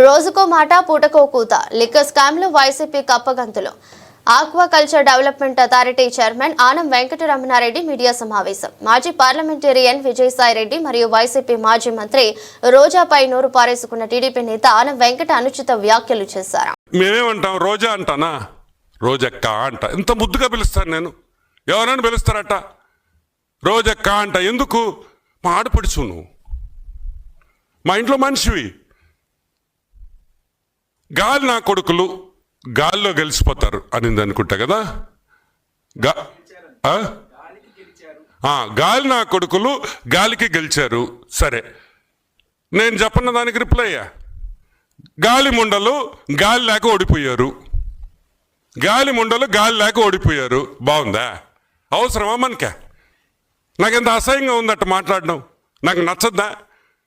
రోజుకో మాట పూటకో కూత లిక్కర్ స్కామ్లో వైసీపీ కప్పగంతులు. Aquaculture development authority chairman Anam Venkataramana Reddy media సమావేశం. మాజీ పార్లమెంటేరియన్ విజయసాయిరెడ్డి మరియు వైసీపీ మాజీ మంత్రి రోజాపై నోరు పారేసుకున్న టీడీపీ నేత ఆనం వెంకట అనుచిత వ్యాఖ్యలు చేశారు. మేమేమంటాం, రోజా అంటానా? రోజక్క అంట. ఇంత ముద్దుగా పిలుస్తాను నేను. ఎవరైనా పిలుస్తారట రోజక్క అంట. ఎందుకు? మా ఆడపడుచు నువ్వు, మా ఇంట్లో మనిషివి. గాలి నా కొడుకులు గాల్లో గెలిచిపోతారు అనింది అనుకుంటా కదా. గాలి నా కొడుకులు గాలికి గెలిచారు. సరే, నేను చెప్పన్న దానికి రిప్లై అయ్యా. గాలి ముండలు గాలి లేక ఓడిపోయారు. గాలి ముండలు గాలి లేక ఓడిపోయారు. బాగుందా? అవసరమా మనకే? నాకెంత అసహ్యంగా ఉందట మాట్లాడడం. నాకు నచ్చద్దా?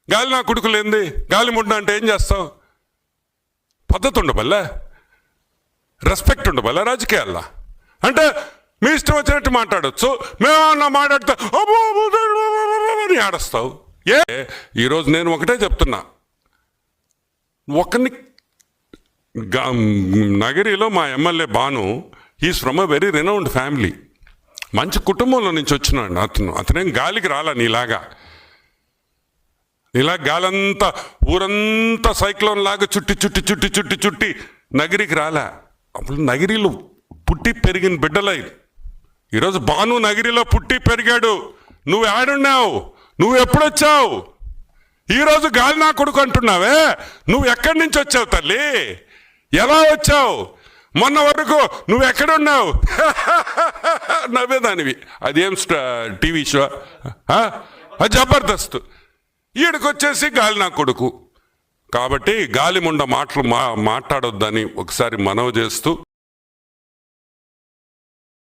గాలి నా కొడుకులు ఏంది? గాలి ముండ అంటే ఏం చేస్తావు? పద్ధతి ఉండబల్లా, రెస్పెక్ట్ ఉండబల్లా రాజకీయాల్లో. అంటే మీ ఇష్టం వచ్చినట్టు మాట్లాడచ్చు. మేమన్నా మాట్లాడితే అని ఆడస్తావు. ఈరోజు నేను ఒకటే చెప్తున్నా. ఒకరిని నగరిలో మా MLA Bhanu, is from a very renowned family. మంచి కుటుంబంలో నుంచి వచ్చినాడు అతనేం గాలికి రాలా నీలాగా. ఇలా గాలంతా ఊరంతా సైక్లోన్ లాగా చుట్టి చుట్టి చుట్టి చుట్టి చుట్టి నగిరికి రాలే. అప్పుడు నగిరిలో పుట్టి పెరిగిన బిడ్డలై. ఈరోజు బాను నగిరిలో పుట్టి పెరిగాడు. నువ్వు ఆడున్నావు, నువ్వు ఎప్పుడొచ్చావు? ఈరోజు గాలి నా కొడుకు అంటున్నావే, నువ్వు ఎక్కడి నుంచి వచ్చావు తల్లి? ఎలా వచ్చావు? మొన్న వరకు నువ్వు ఎక్కడున్నావు? నవ్వేదానివి. అదేం టీవీ షో, అది జబర్దస్త్. ఈడకొచ్చేసి గాలి నా కొడుకు. కాబట్టి గాలి ముండ మాటలు మాట్లాడొద్దని ఒకసారి మనవి చేస్తూ